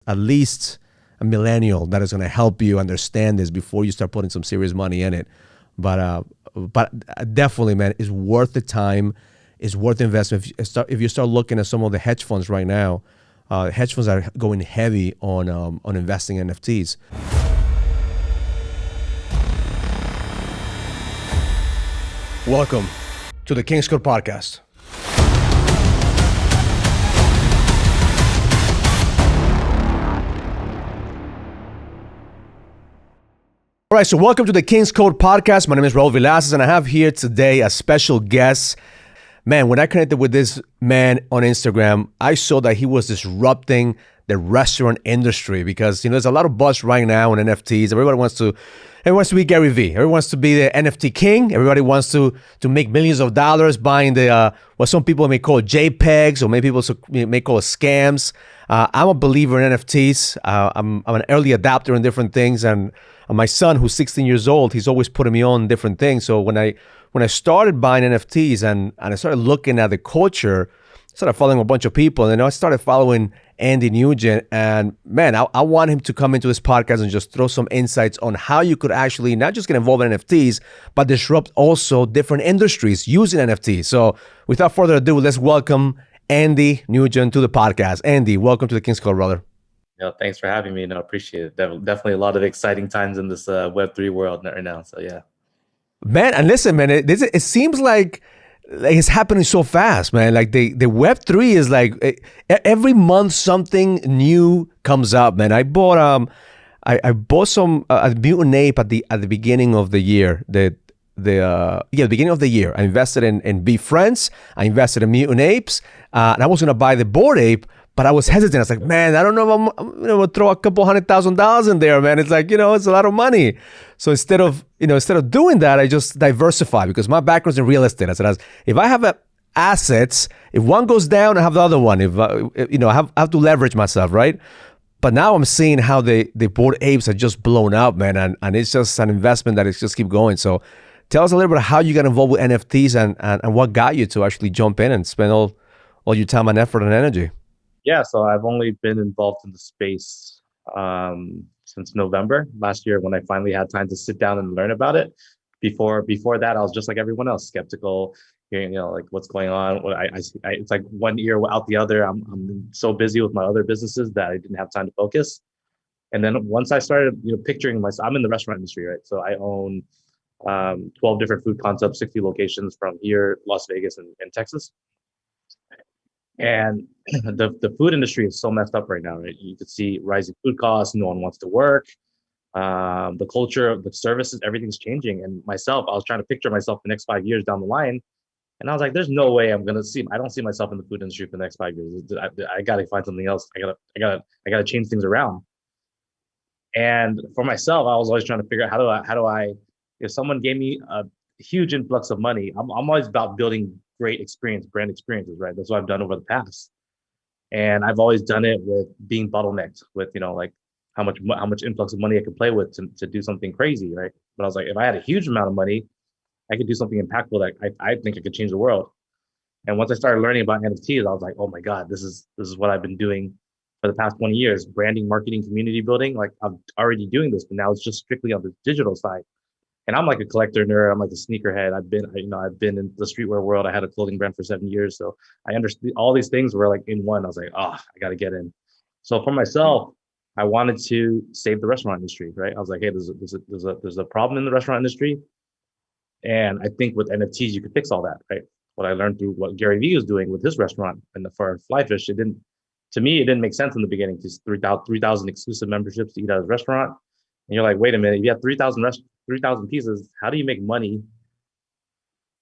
at least a millennial that is going to help you understand this before you start putting some serious money in it. But definitely, man, it's worth the time. It's worth the investment. If you start looking at some of the hedge funds right now, hedge funds are going heavy on investing in NFTs. Welcome to the King's Code Podcast. All right, so welcome to the King's Code Podcast. My name is Raul Villacis, and I have here today a special guest. Man, when I connected with this man on Instagram, I saw that he was disrupting the restaurant industry because, there's a lot of buzz right now on NFTs. Everybody wants to be Gary Vee. Everyone wants to be the NFT king. Everybody wants to make millions of dollars buying the what some people may call JPEGs, or maybe people may call scams. I'm a believer in NFTs. I'm an early adopter in different things, and my son, who's 16 years old, he's always putting me on different things. So when I started buying NFTs and I started looking at the culture, I started following a bunch of people, and I started following Andy Nguyen. And man, I want him to come into this podcast and just throw some insights on how you could actually not just get involved in NFTs, but disrupt also different industries using NFTs. So without further ado, let's welcome Andy Nguyen to the podcast. Andy, welcome to the King's Code, brother. Thanks for having me. No, appreciate it. Definitely a lot of exciting times in this Web3 world right now. So yeah. Man, and listen, man, it seems like it's happening so fast, man. Like the Web3 is like every month something new comes up, man. I bought I bought some a Mutant Ape at the beginning of the year. The beginning of the year. I invested in Be Friends. I invested in Mutant Apes, and I was gonna buy the Bored Ape. But I was hesitant. I was like, man, I don't know if I'm going to throw a couple $100,000 in there, man. It's like, it's a lot of money. So instead of doing that, I just diversify because my background's in real estate. I said, if I have assets, if one goes down, I have the other one. If I have to leverage myself, right? But now I'm seeing how the Bored Apes are just blown up, man. And it's just an investment that is just keep going. So tell us a little bit how you got involved with NFTs and what got you to actually jump in and spend all your time and effort and energy. Yeah, so I've only been involved in the space since November last year when I finally had time to sit down and learn about it. Before that, I was just like everyone else, skeptical, hearing like what's going on. It's like one ear out the other. I'm so busy with my other businesses that I didn't have time to focus. And then once I started, picturing myself, I'm in the restaurant industry, right? So I own 12 different food concepts, 60 locations from here, Las Vegas, and Texas. And the food industry is so messed up right now, right? You could see rising food costs. No one wants to work. The culture of the services, everything's changing. And myself, I was trying to picture myself the next 5 years down the line. And I was like, there's no way I don't see myself in the food industry for the next 5 years. I got to find something else. I gotta change things around. And for myself, I was always trying to figure out how do I, if someone gave me a huge influx of money, I'm always about building great brand experiences, right? That's what I've done over the past. And I've always done it with being bottlenecked with, like how much influx of money I could play with to do something crazy, right? But I was like, if I had a huge amount of money, I could do something impactful that I think I could change the world. And once I started learning about NFTs, I was like, oh my God, this is what I've been doing for the past 20 years, branding, marketing, community building. Like I'm already doing this, but now it's just strictly on the digital side. And I'm like a collector nerd. I'm like a sneakerhead. I've been in the streetwear world. I had a clothing brand for 7 years. So I understood all these things were like in one. I was like, I got to get in. So for myself, I wanted to save the restaurant industry, right? I was like, hey, there's a problem in the restaurant industry. And I think with NFTs, you could fix all that, right? What I learned through what Gary Vee was doing with his restaurant and for Flyfish, it didn't make sense in the beginning. Just 3,000 exclusive memberships to eat at his restaurant. And you're like, wait a minute, if you have 3,000 pieces, how do you make money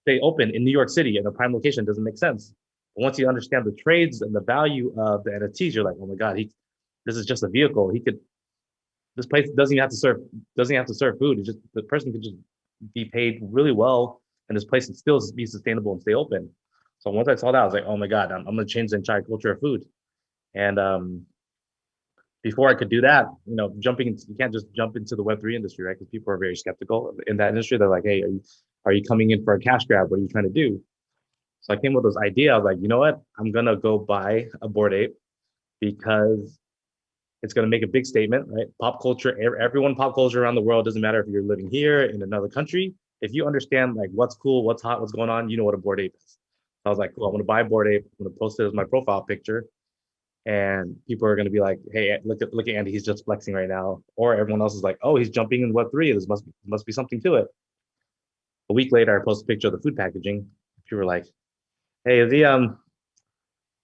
stay open in New York City in a prime location? Doesn't make sense. But once you understand the trades and the value of the NFTs, you're like, oh my God, this is just a vehicle. This place doesn't have to serve food. The person could just be paid really well, and this place can still be sustainable and stay open. So once I saw that, I was like, oh my God, I'm going to change the entire culture of food. And before I could do that, you can't just jump into the Web3 industry, right? Because people are very skeptical in that industry. They're like, hey, are you coming in for a cash grab? What are you trying to do? So I came with this idea. I was like, you know what? I'm going to go buy a Bored Ape because It's going to make a big statement, right? Pop culture, everyone pop culture around the world, doesn't matter if you're living here in another country. If you understand like what's cool, what's hot, what's going on, you know what a Bored Ape is. I was like, cool, I'm going to buy a Bored Ape. I'm going to post it as my profile picture. And people are going to be like, hey, look at Andy, he's just flexing right now. Or everyone else is like, oh, he's jumping in Web3. There must be something to it. A week later, I post a picture of the food packaging. People were like, hey, are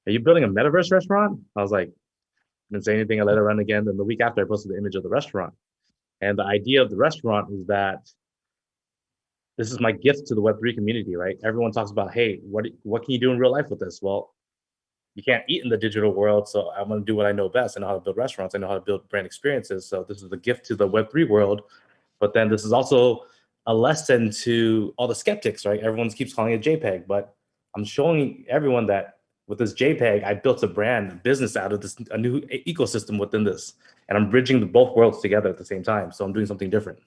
you building a metaverse restaurant? I was like, I didn't say anything. I let it run again. Then the week after, I posted the image of the restaurant. And the idea of the restaurant is that this is my gift to the Web3 community, right? Everyone talks about, hey, what can you do in real life with this? Well, you can't eat in the digital world, so I'm going to do what I know best. I know how to build restaurants. I know how to build brand experiences. So this is the gift to the Web3 world. But then this is also a lesson to all the skeptics, right? Everyone keeps calling it JPEG, but I'm showing everyone that with this JPEG, I built a brand, a business out of this, a new ecosystem within this. And I'm bridging both worlds together at the same time. So I'm doing something different.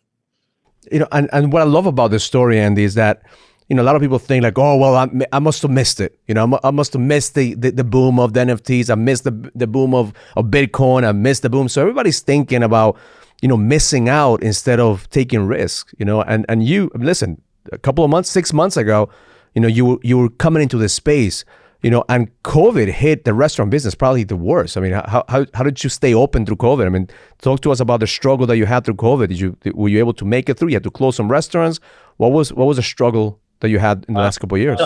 And what I love about this story, Andy, is that, a lot of people think like, oh, well, I must have missed it. I must have missed the boom of the NFTs. I missed the boom of Bitcoin. I missed the boom. So everybody's thinking about, missing out instead of taking risks, and you listen, a couple of months, 6 months ago, you were coming into this space, and COVID hit the restaurant business probably the worst. I mean, how did you stay open through COVID? I mean, talk to us about the struggle that you had through COVID. Were you able to make it through? You had to close some restaurants. What was the struggle that you had in the last couple of years?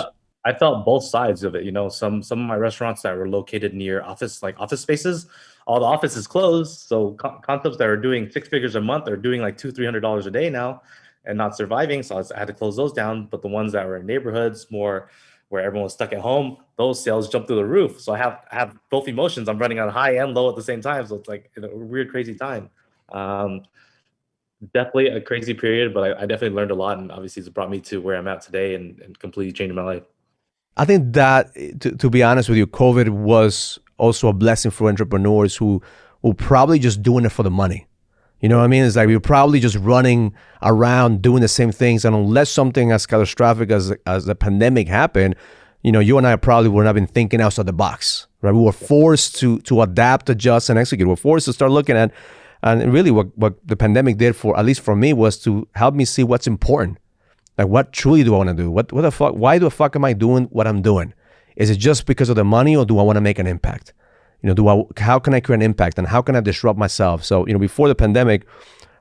I felt both sides of it. Some of my restaurants that were located near office spaces, all the offices closed. So concepts that are doing 6 figures a month are doing like $200-300 a day now and not surviving. So I had to close those down. But the ones that were in neighborhoods more where everyone was stuck at home, those sales jumped through the roof. So I have both emotions. I'm running on high and low at the same time. So it's like a weird, crazy time. Definitely a crazy period, but I definitely learned a lot. And obviously it's brought me to where I'm at today and completely changed my life. I think that, to be honest with you, COVID was also a blessing for entrepreneurs who probably just doing it for the money. You know what I mean? It's like we're probably just running around doing the same things. And unless something as catastrophic as the pandemic happened, you and I probably would not have been thinking outside the box, right? We were forced to adapt, adjust, and execute. We're forced to start looking at, and really what the pandemic did for, at least for me, was to help me see what's important. Like, what truly do I want to do? What the fuck? Why the fuck am I doing what I'm doing? Is it just because of the money, or do I want to make an impact? How can I create an impact, and how can I disrupt myself? So, before the pandemic,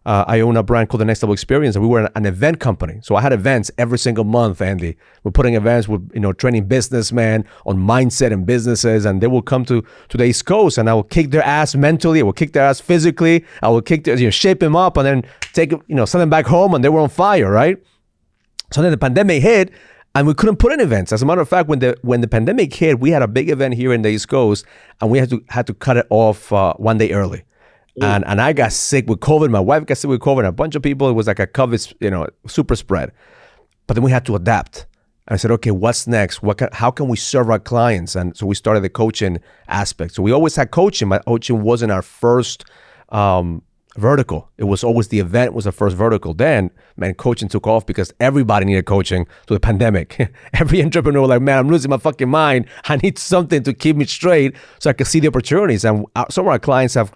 I own a brand called The Next Level Experience, and we were an event company. So I had events every single month, Andy. We're putting events with, training businessmen on mindset and businesses, and they will come to the East Coast, and I will kick their ass mentally. I will kick their ass physically. I will shape them up, and then take, send them back home, and they were on fire, right? So then the pandemic hit, and we couldn't put in events. As a matter of fact, when the pandemic hit, we had a big event here in the East Coast, and we had to cut it off one day early. And I got sick with COVID. My wife got sick with COVID. And a bunch of people. It was like a COVID, super spread. But then we had to adapt. And I said, okay, what's next? How can we serve our clients? And so we started the coaching aspect. So we always had coaching, but coaching wasn't our first vertical. It was always the event was the first vertical. Then, man, coaching took off because everybody needed coaching through the pandemic. Every entrepreneur was like, man, I'm losing my fucking mind. I need something to keep me straight so I can see the opportunities. And some of our clients have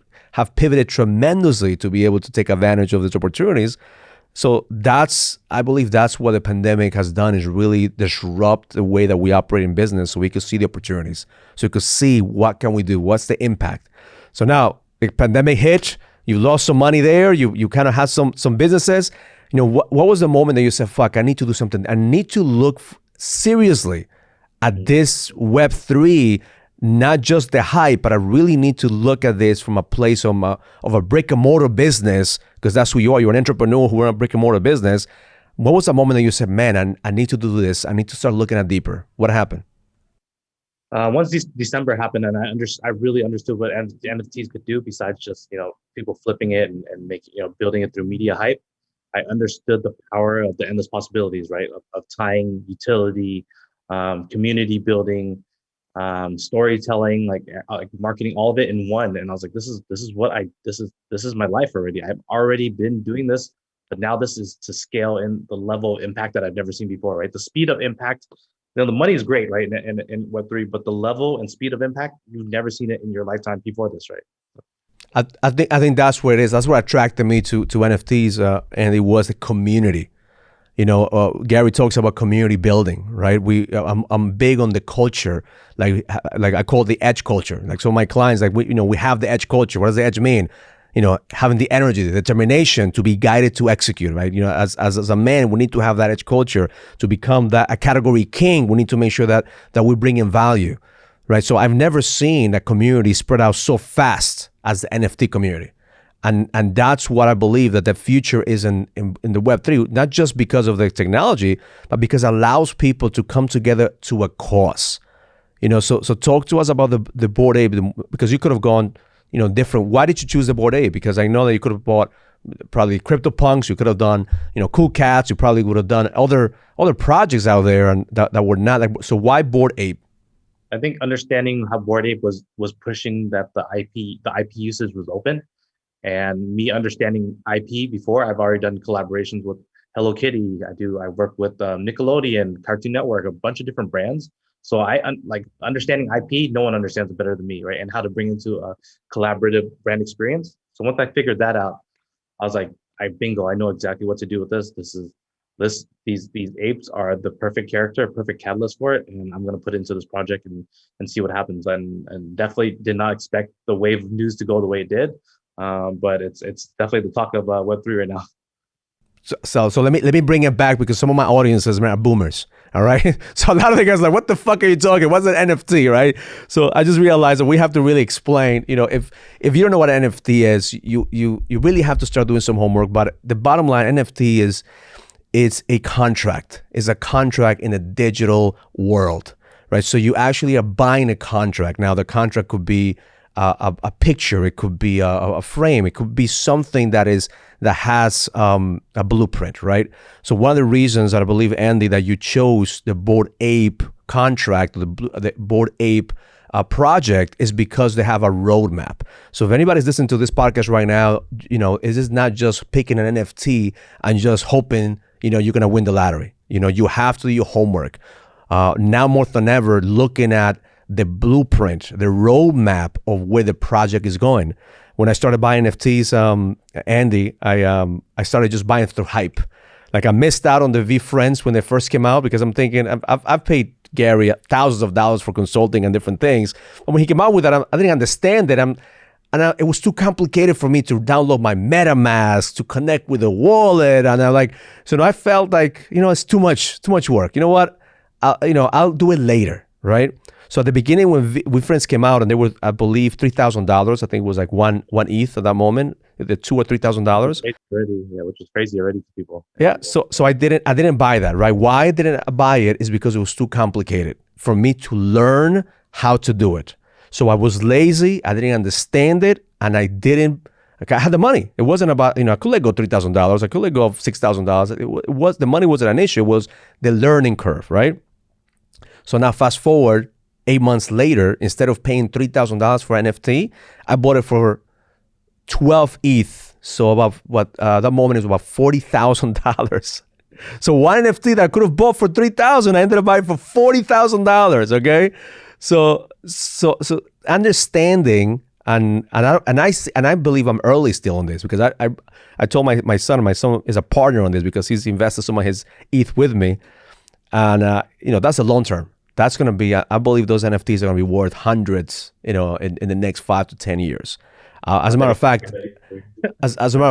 pivoted tremendously to be able to take advantage of these opportunities. So I believe that's what the pandemic has done, is really disrupt the way that we operate in business, so we could see the opportunities, so we could see what can we do, what's the impact. So now the pandemic hit, you lost some money there, you kind of had some businesses. What was the moment that you said, fuck, I need to do something. I need to look seriously at this Web3, not just the hype, but I really need to look at this from a place of a brick and mortar business, because that's who you are. You're an entrepreneur who runs a brick and mortar business. What was the moment that you said, man, I need to do this. I need to start looking at deeper. What happened? Once December happened, and I really understood what NFTs could do besides just people flipping it and making building it through media hype. I understood the power of the endless possibilities, right? Of tying utility, community building, storytelling, like marketing, all of it in one. And I was like, this is my life already. I've already been doing this, but now this is to scale in the level of impact that I've never seen before, right? The speed of impact. The money is great, right? In Web3, but the level and speed of impact, you've never seen it in your lifetime before this, right? I think that's where it is. That's what attracted me to NFTs, and it was the community. Gary talks about community building, right? I'm big on the culture, like I call it the edge culture. Like, so my clients, like, we have the edge culture. What does the edge mean? Having the energy, the determination to be guided to execute, right? As a man, we need to have that edge culture to become a category king. We need to make sure that we bring in value, right? So I've never seen a community spread out so fast as the NFT community. And that's what I believe, that the future is in the Web3, not just because of the technology, but because it allows people to come together to a cause. So talk to us about the Bored Ape, because you could have gone, different. Why did you choose the Bored Ape? Because I know that you could have bought probably CryptoPunks, you could have done, Cool Cats, you probably would have done other projects out there and that were not like. So why Bored Ape? I think understanding how Bored Ape was pushing that the IP usage was open. And me understanding IP before, I've already done collaborations with Hello Kitty. I work with Nickelodeon, Cartoon Network, a bunch of different brands. So like understanding IP, no one understands it better than me, right? And how to bring into a collaborative brand experience. So once I figured that out, I was like, bingo, I know exactly what to do with this. These apes are the perfect character, perfect catalyst for it, and I'm going to put it into this project and see what happens. And definitely did not expect the wave of news to go the way it did. But it's definitely the talk of Web3 right now. So let me bring it back, because some of my audiences are boomers. All right, so a lot of the guys are like, what the fuck are you talking? What's an NFT, right? So I just realized that we have to really explain. If you don't know what an NFT is, you really have to start doing some homework. But the bottom line, NFT is it's a contract. It's a contract in a digital world, right? So you actually are buying a contract. Now the contract could be a picture, it could be a frame, it could be something that has a blueprint, right? So one of the reasons that I believe, Andy, that you chose the Bored Ape contract, the Bored Ape project, is because they have a roadmap. So if anybody's listening to this podcast right now, it is not just picking an NFT and just hoping you're gonna win the lottery. You have to do your homework. Now more than ever, looking at the blueprint, the roadmap of where the project is going. When I started buying NFTs, Andy, I started just buying through hype. Like, I missed out on the VFriends when they first came out, because I'm thinking I've paid Gary thousands of dollars for consulting and different things. But when he came out with that, I didn't understand it. It was too complicated for me to download my MetaMask, to connect with a wallet, and I felt like it's too much work. You know what? I'll do it later, right? So at the beginning, when VFriends came out, and they were, I believe, $3,000. I think it was like one ETH at that moment, the $2,000 or $3,000. Yeah, which is crazy already for people. Yeah. So I didn't buy that, right? Why I didn't buy it is because it was too complicated for me to learn how to do it. So I was lazy. I didn't understand it, and I didn't. Like, I had the money. It wasn't about I could let go $3,000. I could let go of $6,000. It was the money wasn't an issue. It was the learning curve, right? So now fast forward. 8 months later, instead of paying $3,000 for NFT, I bought it for 12 ETH. So about that moment is about $40,000. So one NFT that I could have bought for $3,000, I ended up buying for $40,000. Okay, so understanding and I believe I'm early still on this, because I told my son, and my son is a partner on this because he's invested some of his ETH with me, and that's a long term. That's going to be, I believe those NFTs are going to be worth hundreds, in the next 5 to 10 years. As a matter of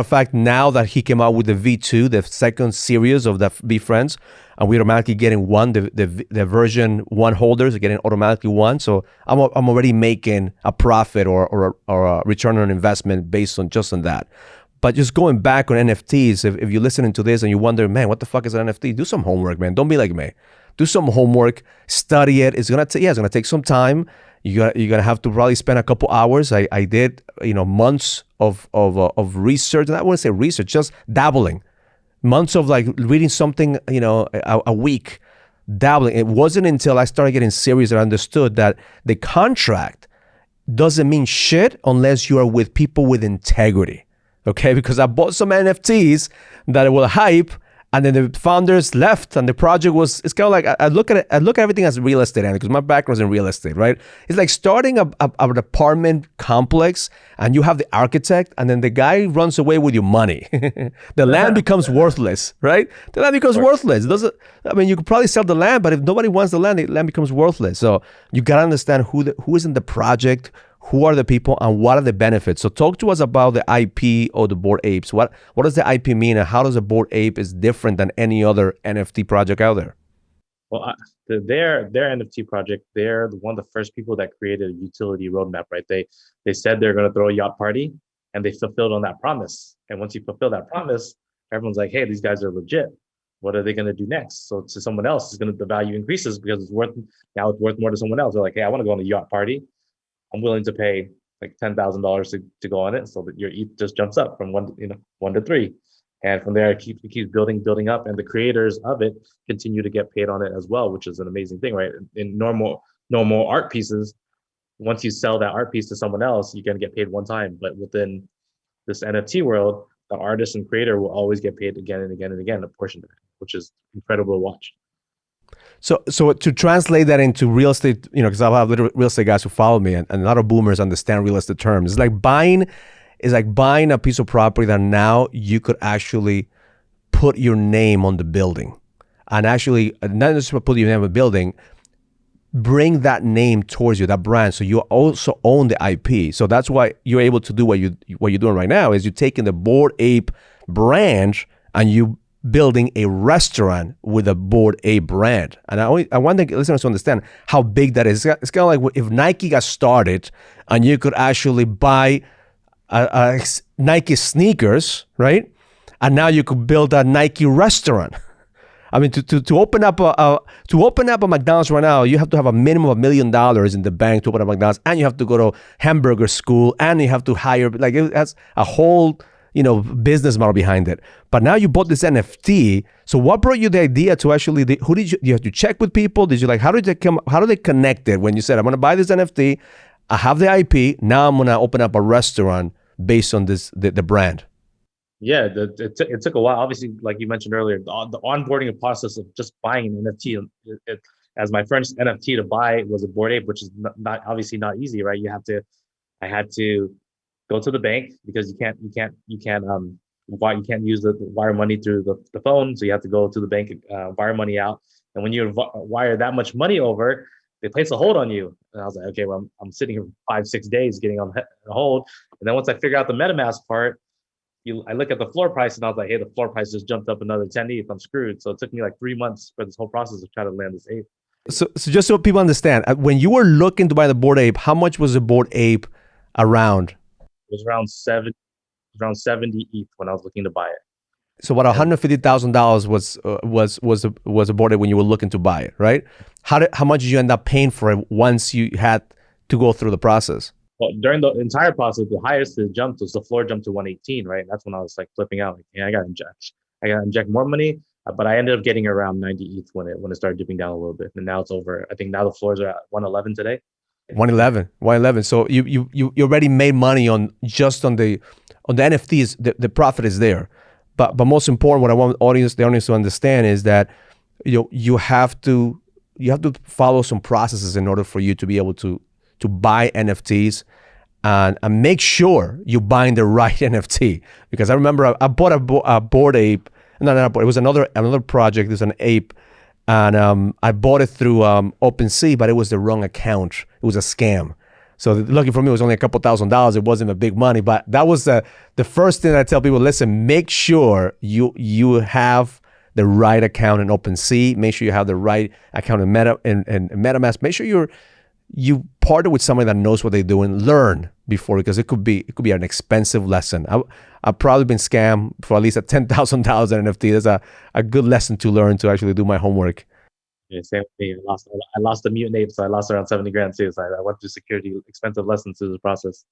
fact, now that he came out with the V2, the second series of the VFriends, and we're automatically getting the version 1 holders are getting automatically one. So I'm already making a profit or a return on investment based on that. But just going back on NFTs, if you're listening to this and you wonder, man, what the fuck is an NFT? Do some homework, man. Don't be like me. Do some homework, study it. It's gonna take some time. You're gonna have to probably spend a couple hours. I did months of research, and I wouldn't say research, just dabbling. Months of like reading something a week, dabbling. It wasn't until I started getting serious that I understood that the contract doesn't mean shit unless you are with people with integrity. Okay, because I bought some NFTs that were hype, And then the founders left, and the project was. It's kind of like I look at it. I look at everything as real estate, because my background is in real estate, right? It's like starting an apartment complex, and you have the architect, and then the guy runs away with your money. The land becomes worthless, right? The land becomes worthless. It doesn't. I mean, you could probably sell the land, but if nobody wants the land becomes worthless. So you gotta understand who is in the project. Who are the people and what are the benefits? So talk to us about the IP or the Bored Apes. What does the IP mean, and how does the Bored Ape is different than any other NFT project out there? Well, their NFT project, they're one of the first people that created a utility roadmap, right? They said they're going to throw a yacht party, and they fulfilled on that promise. And once you fulfill that promise, everyone's like, hey, these guys are legit. What are they going to do next? So to someone else, the value increases because it's worth more to someone else. They're like, hey, I want to go on a yacht party. I'm willing to pay like $10,000 to go on it, so that your ETH just jumps up from one to three, and from there it keeps building up, and the creators of it continue to get paid on it as well, which is an amazing thing, right? In normal art pieces, once you sell that art piece to someone else, you're gonna get paid one time, but within this NFT world, the artist and creator will always get paid again and again and again a portion of it, which is incredible to watch. So to translate that into real estate, because I have little real estate guys who follow me, and a lot of boomers understand real estate terms. It's like buying a piece of property that now you could actually put your name on the building, and actually not just put your name on the building, bring that name towards you, that brand. So you also own the IP. So that's why you're able to do what you're doing right now is you're taking the Bored Ape brand and you building a restaurant with a Bored Ape brand. And I want the listeners to understand how big that is. It's kind of like if Nike got started and you could actually buy a Nike sneakers, right? And now you could build a Nike restaurant. I mean, to open up a McDonald's right now, you have to have a minimum of $1 million in the bank to open up McDonald's, and you have to go to hamburger school, and you have to hire, like, it has a whole business model behind it. But now you bought this NFT. So what brought you the idea to actually, who did you have to check with people? Did you how did they connect it when you said, I'm going to buy this NFT, I have the IP, now I'm going to open up a restaurant based on the brand? Yeah, it took a while. Obviously, like you mentioned earlier, the onboarding process of just buying an NFT, as my first NFT to buy was a Bored Ape, which is not obviously not easy, right? I had to go to the bank because you can't use the wire money through the phone, so you have to go to the bank, wire money out, and when you wire that much money over, they place a hold on you. And I was like, okay, well, I'm sitting here 5-6 days getting on a hold, and then once I figure out the MetaMask part, I look at the floor price and I was like, hey, the floor price just jumped up another 10 ETH. I'm screwed. So it took me like 3 months for this whole process of trying to land this ape. So just so people understand, when you were looking to buy the Bored Ape, how much was the Bored Ape around? It was around 70 ETH when I was looking to buy it. So about $150,000 was a Bored Ape when you were looking to buy it, right? How much did you end up paying for it once you had to go through the process? Well, during the entire process, the highest it jumped was the floor jumped to 118, right? And that's when I was like flipping out, like, yeah, I got to inject more money. But I ended up getting around 90 ETH when it started dipping down a little bit, and now it's over. I think now the floors are at 111 today. 111. So you already made money on the NFTs. The profit is there, but most important, what I want the audience to understand is that you have to follow some processes in order for you to be able to buy NFTs and make sure you're buying the right NFT. Because I remember I bought a Bored Ape. No, it was another project. There's an ape, and I bought it through OpenSea, but it was the wrong account. It was a scam. So lucky for me, it was only a couple $1,000s. It wasn't a big money, but that was the first thing I tell people. Listen, make sure you have the right account in OpenSea. Make sure you have the right account in MetaMask. Make sure you partner with somebody that knows what they're doing. Learn before, because it could be an expensive lesson. I've probably been scammed for at least a $10,000 NFT. That's a good lesson to learn, to actually do my homework. Yeah, same with me. I lost a mutant ape, so I lost around 70 grand too. So I went through security, expensive lessons through the process.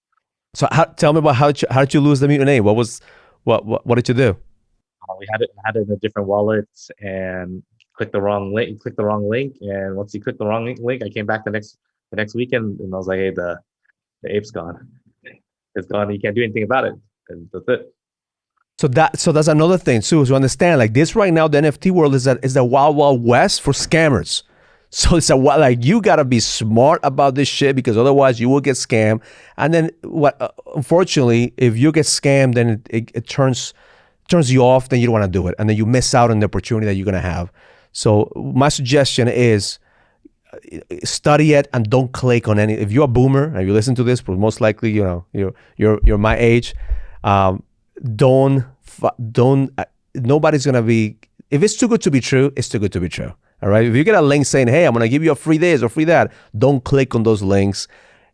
So tell me about how did you lose the mutant ape? What did you do? We had it in a different wallet and clicked the wrong link. And once you clicked the wrong link, I came back the next weekend and I was like, hey, the ape's gone. It's gone. You can't do anything about it. And that's it. So that's another thing too. To understand, like this right now, the NFT world is a wild wild west for scammers. So it's like you gotta be smart about this shit because otherwise you will get scammed. And then unfortunately, if you get scammed, then it turns you off. Then you don't want to do it, and then you miss out on the opportunity that you're gonna have. So my suggestion is study it and don't click on any. If you're a boomer and you listen to this, but most likely you're my age. Don't nobody's gonna be, if it's too good to be true, it's too good to be true. All right, if you get a link saying, hey, I'm gonna give you a free this or free that, don't click on those links.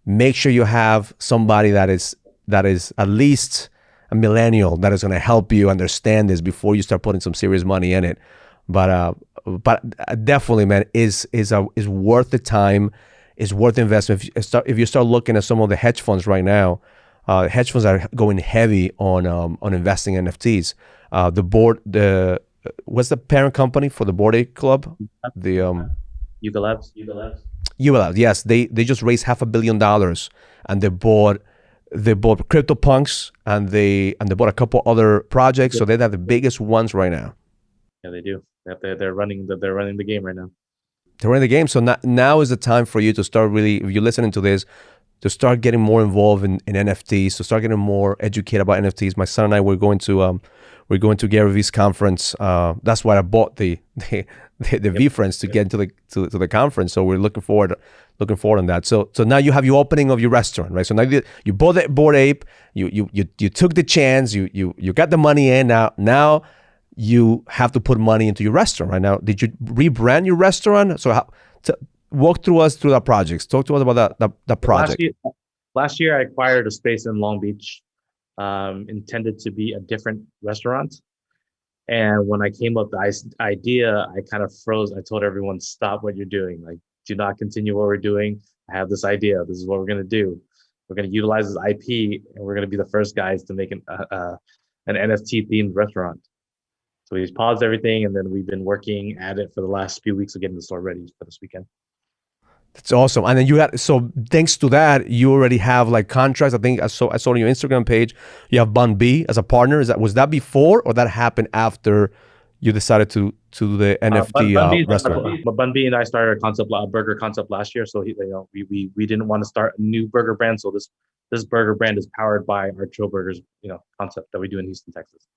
Make sure you have somebody that is at least a millennial that is gonna help you understand this before you start putting some serious money in it. But definitely, man, is worth the time, is worth the investment. If you start looking at some of the hedge funds right now, hedge funds are going heavy on investing in NFTs. What's the parent company for the Bored Ape Club? The Yuga Labs. Yes, they just raised $500 million, and they bought CryptoPunks, and they bought a couple other projects. So they're the biggest ones right now. Yeah, they do. They're running the game right now. They're running the game. So now is the time for you to start really, if you're listening to this, to start getting more involved in NFTs, to start getting more educated about NFTs. My son and I we're going to Gary Vee's conference. That's why I bought the V Friends to get into the conference. So we're looking forward on that. So now you have your opening of your restaurant, right? So now you bought the Bored Ape. You took the chance. You got the money in. Now you have to put money into your restaurant right now. Did you rebrand your restaurant? So walk through that project. Talk to us about that project. Last year, I acquired a space in Long Beach, intended to be a different restaurant. And when I came up with the idea, I kind of froze. I told everyone, stop what you're doing. Like, do not continue what we're doing. I have this idea. This is what we're going to do. We're going to utilize this IP, and we're going to be the first guys to make an NFT-themed restaurant. So we paused everything, and then we've been working at it for the last few weeks of getting the store ready for this weekend. That's awesome. And then so thanks to that, you already have like contracts. I think I saw on your Instagram page, you have Bun B as a partner. Was that before or that happened after you decided to do the NFT restaurant? But Bun B and I started a burger concept last year. So we didn't want to start a new burger brand. So this burger brand is powered by our Chill Burgers, concept that we do in Houston, Texas.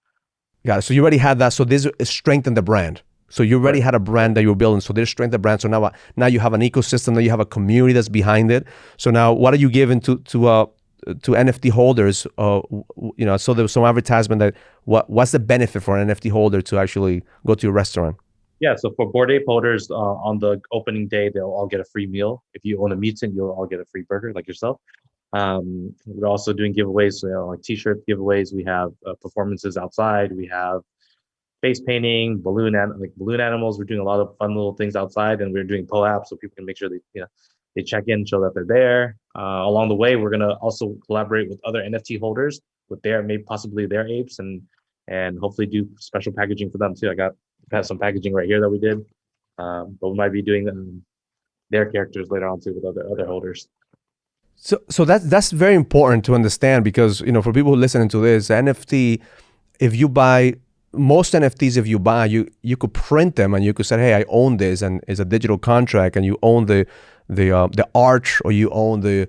Got it. So you already had that. So this strengthened the brand. So you already had a brand that you were building. So there's strength of brand. So now you have an ecosystem. Now you have a community that's behind it. So now what are you giving to NFT holders? So there was some advertisement that what's the benefit for an NFT holder to actually go to your restaurant? Yeah. So for Bored Ape holders, on the opening day, they'll all get a free meal. If you own a mutant, you'll all get a free burger like yourself. We're also doing giveaways, like t-shirt giveaways. We have performances outside. We have face painting, balloon animals. We're doing a lot of fun little things outside, and we're doing POAPs so people can make sure they check in, show that they're there. Along the way, we're gonna also collaborate with other NFT holders with possibly their apes, and hopefully do special packaging for them too. I got some packaging right here that we did, but we might be doing their characters later on too with other holders. So that's very important to understand because for people who listening to this, NFT, if you buy most NFTs, if you buy, you could print them and you could say, hey, I own this, and it's a digital contract, and you own the art, or you own the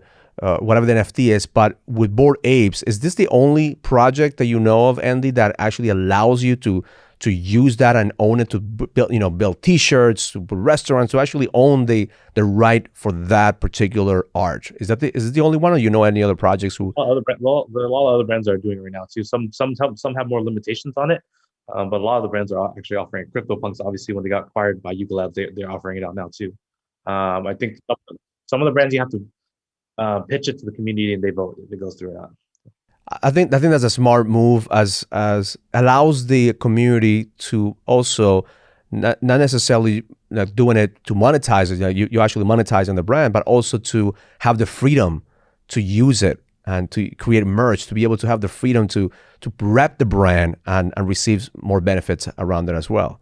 whatever the NFT is. But with Bored Apes, is this the only project that you know of, Andy, that actually allows you to use that and own it, to build T-shirts, to restaurants, to actually own the right for that particular art? Is this the only one, or any other projects who? There are a lot of other brands that are doing it right now too. Some have more limitations on it, but a lot of the brands are actually offering it. CryptoPunks, obviously, when they got acquired by Yuga Labs, they're offering it out now too. I think some of the brands you have to pitch it to the community and they vote. It goes through it out. I think that's a smart move, as allows the community to also not necessarily doing it to monetize it. You're actually monetizing the brand, but also to have the freedom to use it and to create merch, to be able to have the freedom to rep the brand and receive more benefits around it as well.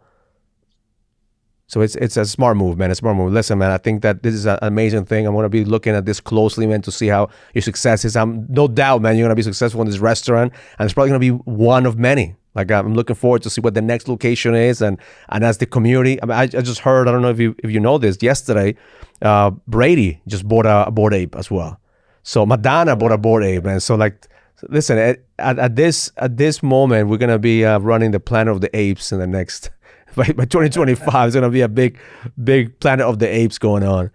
So it's a smart move, man. It's a smart move. Listen, man, I think that this is an amazing thing. I'm going to be looking at this closely, man, to see how your success is. I'm no doubt, man, you're going to be successful in this restaurant, and it's probably going to be one of many. Like I'm looking forward to see what the next location is, and as the community. I mean, I just heard. I don't know if you know this. Yesterday, Brady just bought a Bored Ape as well. So Madonna bought a Bored Ape, man. So like, listen, at this moment, we're gonna be running the Planet of the Apes in the next by 2025. It's gonna be a big Planet of the Apes going on.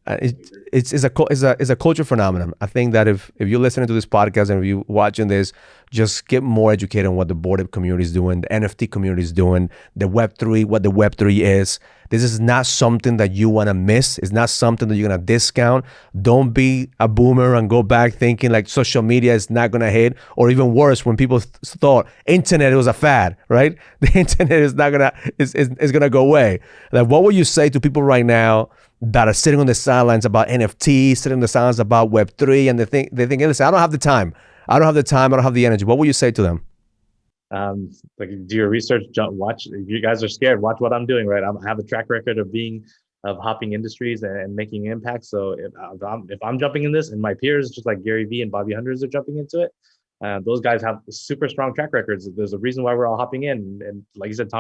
It's a culture phenomenon. I think that if you're listening to this podcast and if you're watching this, just get more educated on what the Bored Ape community is doing, the NFT community is doing, the Web3, what the Web3 is. This is not something that you want to miss. It's not something that you're going to discount. Don't be a boomer and go back thinking like social media is not going to hit, or even worse, when people thought internet was a fad, right? The internet is not going to, is going to go away. Like, what would you say to people right now that are sitting on the sidelines about NFTs, sitting on the sidelines about Web3, and they think, hey, listen, I don't have the time. I don't have the energy. What would you say to them? Like, do your research, watch. If you guys are scared, watch what I'm doing, right? I have a track record of hopping industries and making impact. So if I'm jumping in this, and my peers, just like Gary Vee and Bobby Hundreds, are jumping into it, those guys have super strong track records. There's a reason why we're all hopping in. And like you said,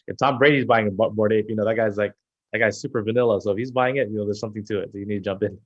if Tom Brady's buying a Bored Ape, that guy's super vanilla. So if he's buying it, there's something to it. So you need to jump in.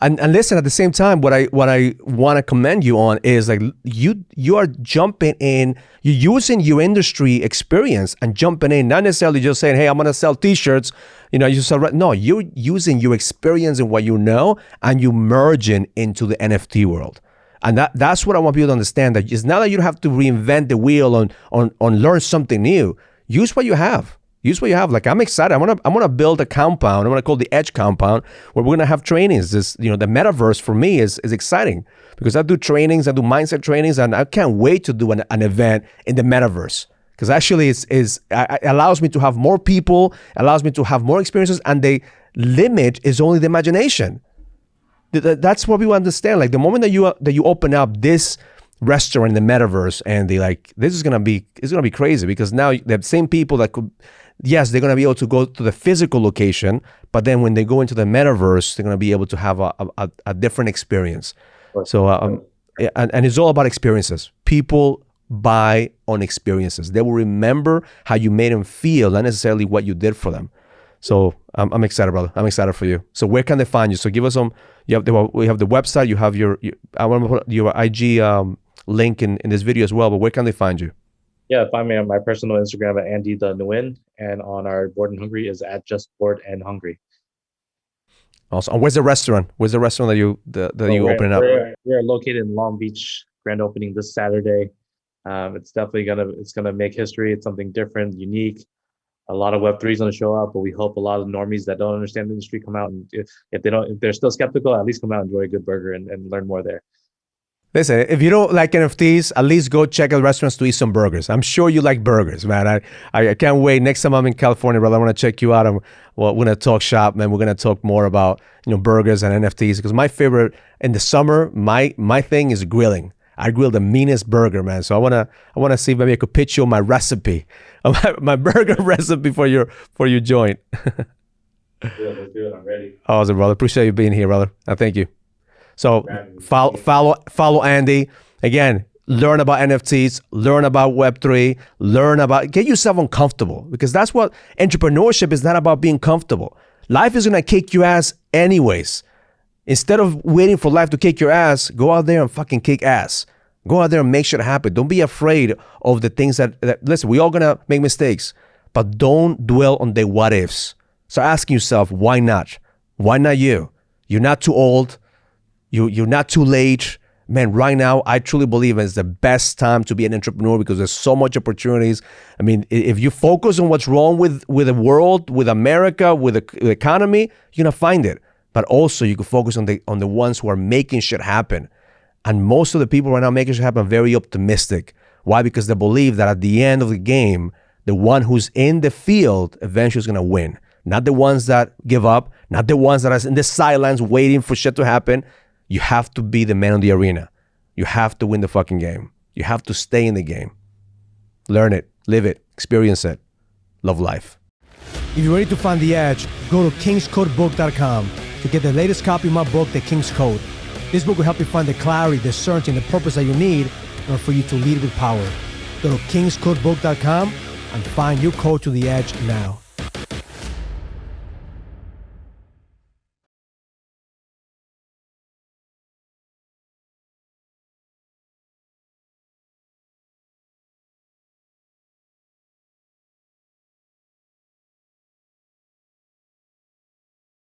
And listen, at the same time, what I want to commend you on is like you are jumping in, you're using your industry experience and jumping in, not necessarily just saying, hey, I'm gonna sell t-shirts, you sell. No, you're using your experience and what you know, and you merging into the NFT world. And that's what I want people to understand, that it's not that you have to reinvent the wheel on learn something new. Use what you have. Use what you have. Like, I'm excited. I'm gonna build a compound. I'm gonna call it the Edge Compound, where we're gonna have trainings. The metaverse for me is exciting because I do trainings, I do mindset trainings, and I can't wait to do an event in the metaverse, because actually it allows me to have more people, allows me to have more experiences, and the limit is only the imagination. That's what we understand. Like, the moment that you open up this restaurant in the metaverse, and this is gonna be crazy, because now the same people that could. Yes, they're going to be able to go to the physical location, but then when they go into the metaverse, they're going to be able to have a different experience. So, and it's all about experiences. People buy on experiences. They will remember how you made them feel, not necessarily what you did for them. So I'm excited, brother. I'm excited for you. So where can they find you? So give us some. We have the website. You have I want to put your IG link in this video as well. But where can they find you? Yeah, find me on my personal Instagram at Andy Nguyen, and on our Bored and Hungry is at just Bored and Hungry. Awesome. Where's the restaurant? Where's the restaurant that you opening up? We're located in Long Beach. Grand opening this Saturday. It's definitely gonna make history. It's something different, unique. A lot of Web3 is gonna show up, but we hope a lot of normies that don't understand the industry come out, and if they're still skeptical, at least come out and enjoy a good burger and learn more there. Listen, if you don't like NFTs, at least go check out restaurants to eat some burgers. I'm sure you like burgers, man. I can't wait. Next time I'm in California, brother, I want to check you out. We're going to talk shop, man. We're going to talk more about burgers and NFTs, because my favorite in the summer, my thing is grilling. I grill the meanest burger, man. So I want to see if maybe I could pitch you my recipe, my burger recipe for your joint. Let's do it. I'm ready. Awesome, brother. Appreciate you being here, brother. Thank you. So follow Andy. Again, learn about NFTs, learn about Web3, get yourself uncomfortable, because that's what entrepreneurship is, not about being comfortable. Life is going to kick your ass anyways. Instead of waiting for life to kick your ass, go out there and fucking kick ass. Go out there and make shit happen. Don't be afraid of the things that listen, we all going to make mistakes, but don't dwell on the what ifs. So asking yourself, why not? Why not you? You're not too old. You're not too late. Man, right now, I truly believe it's the best time to be an entrepreneur, because there's so much opportunities. I mean, if you focus on what's wrong with the world, with America, with the economy, you're going to find it. But also, you can focus on the ones who are making shit happen. And most of the people right now making shit happen are very optimistic. Why? Because they believe that at the end of the game, the one who's in the field eventually is going to win. Not the ones that give up, not the ones that are in the sidelines waiting for shit to happen. You have to be the man in the arena. You have to win the fucking game. You have to stay in the game. Learn it, live it, experience it. Love life. If you're ready to find the edge, go to kingscodebook.com to get the latest copy of my book, The King's Code. This book will help you find the clarity, the certainty, and the purpose that you need in order for you to lead with power. Go to kingscodebook.com and find your code to the edge now.